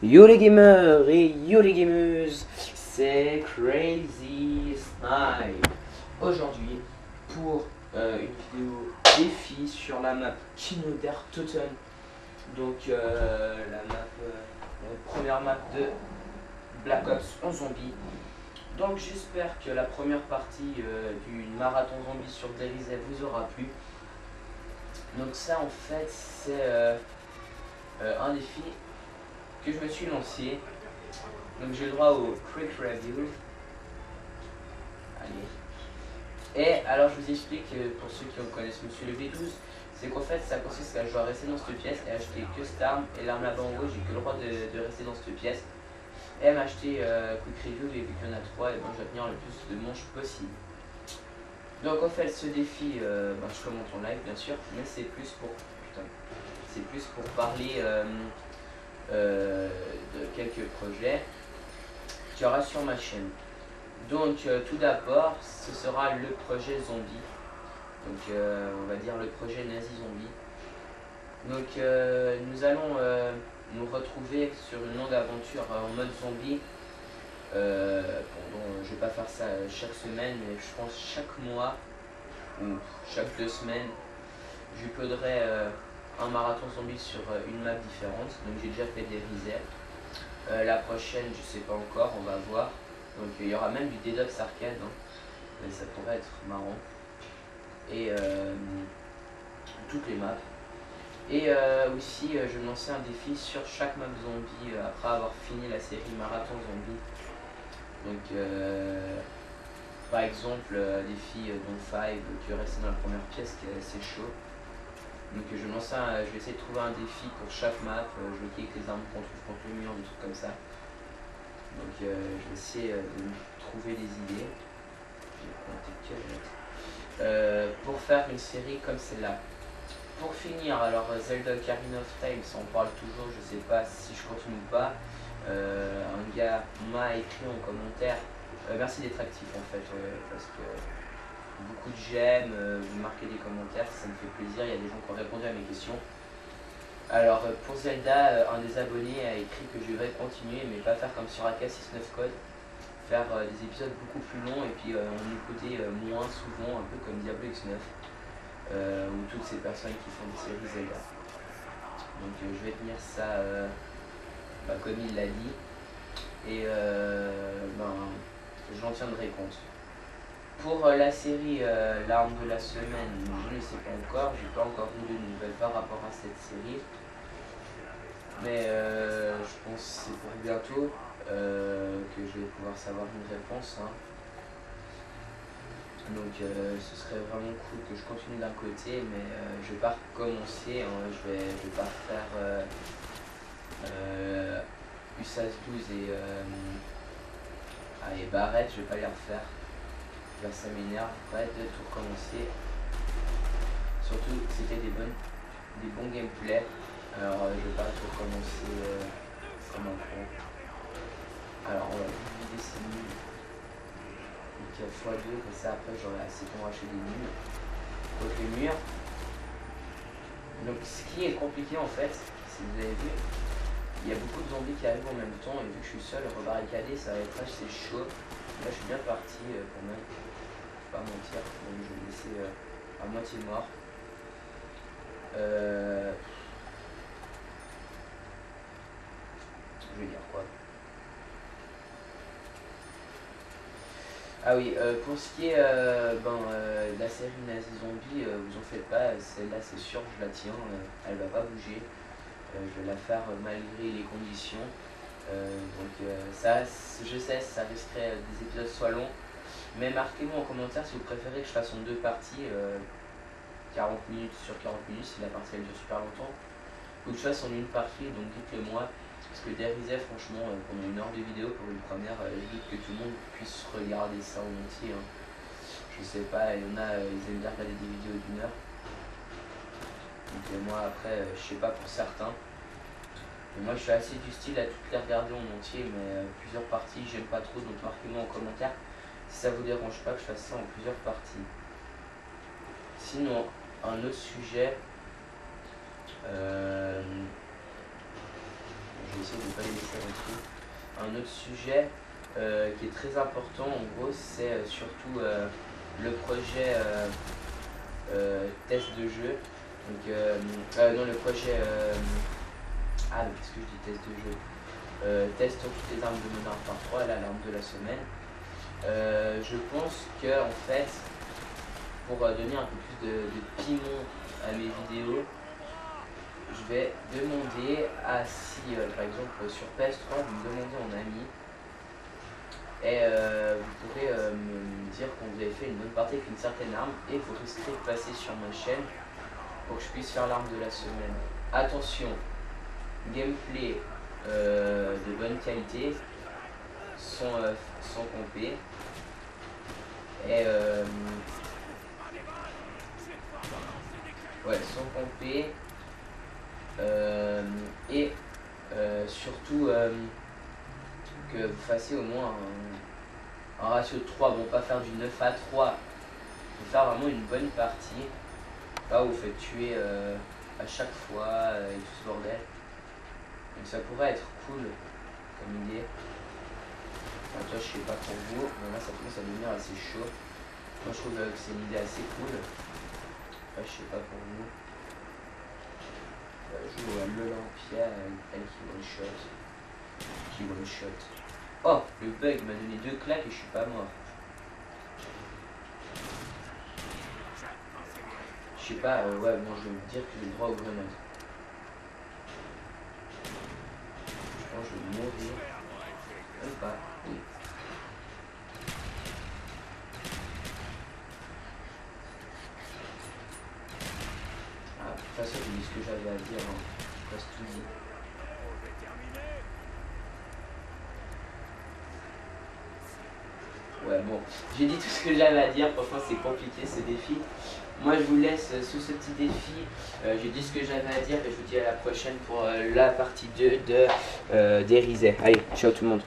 Yo les gamers et yo les gameuses, c'est Crazy Snipe. Aujourd'hui, pour une vidéo défi sur la map Kinoder Totten. Donc la première map de Black Ops en zombie. Donc j'espère que la première partie du marathon zombie sur DayZ vous aura plu. Donc ça en fait c'est un défi que je me suis lancé. Donc j'ai le droit au quick review. Allez. Et alors je vous explique, pour ceux qui connaissent Monsieur le V12, c'est qu'en fait ça consiste à je dois rester dans cette pièce et acheter que cette arme et l'arme là-bas en haut, j'ai que le droit de rester dans cette pièce. Et m'acheter quick review, et vu qu'il y en a 3, et ben, je dois tenir le plus de manches possible. Donc en fait ce défi, je commente en live bien sûr, mais c'est plus pour parler de quelques projets qu'il y aura sur ma chaîne. Donc tout d'abord ce sera le projet zombie, donc on va dire le projet nazi zombie. Donc nous allons nous retrouver sur une longue aventure en mode zombie. Je vais pas faire ça chaque semaine, mais je pense chaque mois ou chaque 2 semaines je coderai un marathon zombie sur une map différente. Donc j'ai déjà fait des risers. La prochaine je sais pas encore, on va voir. Donc il y aura même du DDoS arcade, hein. Mais ça pourrait être marrant. Et toutes les maps. Et aussi je vais me lancer un défi sur chaque map zombie après avoir fini la série marathon zombie. Donc par exemple défi Don't 5 qui est resté dans la première pièce, qui est assez chaud. Donc je vais essayer de trouver un défi pour chaque map, je vais cliquer avec les armes qu'on trouve contre le mur, des trucs comme ça. Donc je vais essayer de trouver des idées. Pour faire une série comme celle-là. Pour finir, alors Zelda Ocarina of Time, ça en parle toujours, je sais pas si je continue ou pas. Un gars m'a écrit en commentaire, merci d'être actif en fait, parce que beaucoup de j'aime, vous marquez des commentaires, ça me fait plaisir, il y a des gens qui ont répondu à mes questions. Alors pour Zelda, un des abonnés a écrit que je devrais continuer, mais pas faire comme sur AK69 Code, faire des épisodes beaucoup plus longs et puis en écouter moins souvent, un peu comme Diablo X9, ou toutes ces personnes qui font des séries Zelda. Donc je vais tenir ça comme il l'a dit, et j'en tiendrai compte. Pour la série L'arme de la semaine, je ne sais pas encore, j'ai pas encore eu de nouvelles par rapport à cette série. Mais je pense que c'est pour bientôt que je vais pouvoir savoir une réponse, hein. Donc ce serait vraiment cool que je continue d'un côté, mais je vais pas recommencer, hein. Je vais pas faire USAS 12 et Barrette, je vais pas les refaire. Là ça m'énerve, de tout recommencer. Surtout c'était des bons gameplays. Alors je vais pas tout recommencer comme un pro. Alors on va vider ces nuls. Donc x2, comme ça après j'aurai assez pour acheter des nuls. Donc les murs. Donc ce qui est compliqué en fait, si vous avez vu, il y a beaucoup de zombies qui arrivent en même temps, et vu que je suis seul, rebarricadé, ça va être assez chaud. Là je suis bien parti quand même, je vais pas mentir, donc je vais laisser à moitié mort. Je vais dire quoi? Ah oui, pour ce qui est de la série Nazi Zombie, vous en faites pas, celle-là c'est sûr, je la tiens, elle va pas bouger. Je vais la faire malgré les conditions. Ça, je sais, ça risquerait des épisodes soit longs, mais marquez-moi en commentaire si vous préférez que je fasse en 2 parties, 40 minutes sur 40 minutes si la partie elle dure super longtemps, ou que je fasse en une partie, donc dites-le moi. Parce que DayZ, franchement, pendant 1 heure de vidéo pour une première, je doute que tout le monde puisse regarder ça en entier, hein. Je sais pas, il y en a, ils aiment bien regarder des vidéos d'1 heure. Donc moi après, je sais pas pour certains. Mais moi je suis assez du style à toutes les regarder en entier, mais plusieurs parties, j'aime pas trop, donc marquez-moi en commentaire si ça vous dérange pas que je fasse ça en plusieurs parties. Sinon, un autre sujet, je vais essayer de ne pas les laisser en dessous. Un autre sujet qui est très important, en gros, c'est surtout le projet test de jeu. Donc, non, le projet. Ah, qu'est-ce que je dis test de jeu test sur toutes les armes de Modern Warfare 3, là, l'arme de la semaine. Je pense que, en fait, pour donner un peu plus de piment à mes vidéos, je vais demander à si, par exemple, sur PS3, vous me demandez en ami, et vous pourrez me dire quand vous avez fait une bonne partie avec une certaine arme, et vous risquerez de passer sur ma chaîne pour que je puisse faire l'arme de la semaine. Attention, gameplay de bonne qualité, sans compé, et ouais, sans compé, et surtout que vous fassiez au moins un ratio de 3, bon pas faire du 9 à 3, mais faire vraiment une bonne partie, pas où vous faites tuer à chaque fois et tout ce bordel. Donc ça pourrait être cool comme idée. Enfin, toi je sais pas pour vous, mais là ça commence à devenir assez chaud. Moi je trouve que c'est une idée assez cool. Enfin, je sais pas pour vous. Je joue à l'Olympia, elle qui one shot. Oh, le bug m'a donné 2 claques et je suis pas mort. Je sais pas, ouais, bon, je vais me dire que j'ai le droit aux grenades. Je pense que je vais mourir. Même pas, oui. Ah, de toute façon, j'ai dit ce que j'avais à dire, hein. Je passe tout dit. Ouais, bon, j'ai dit tout ce que j'avais à dire, franchement c'est compliqué ce défi. Moi je vous laisse sous ce petit défi, j'ai dit ce que j'avais à dire et je vous dis à la prochaine pour la partie 2 de d'Erisée. Allez, ciao tout le monde.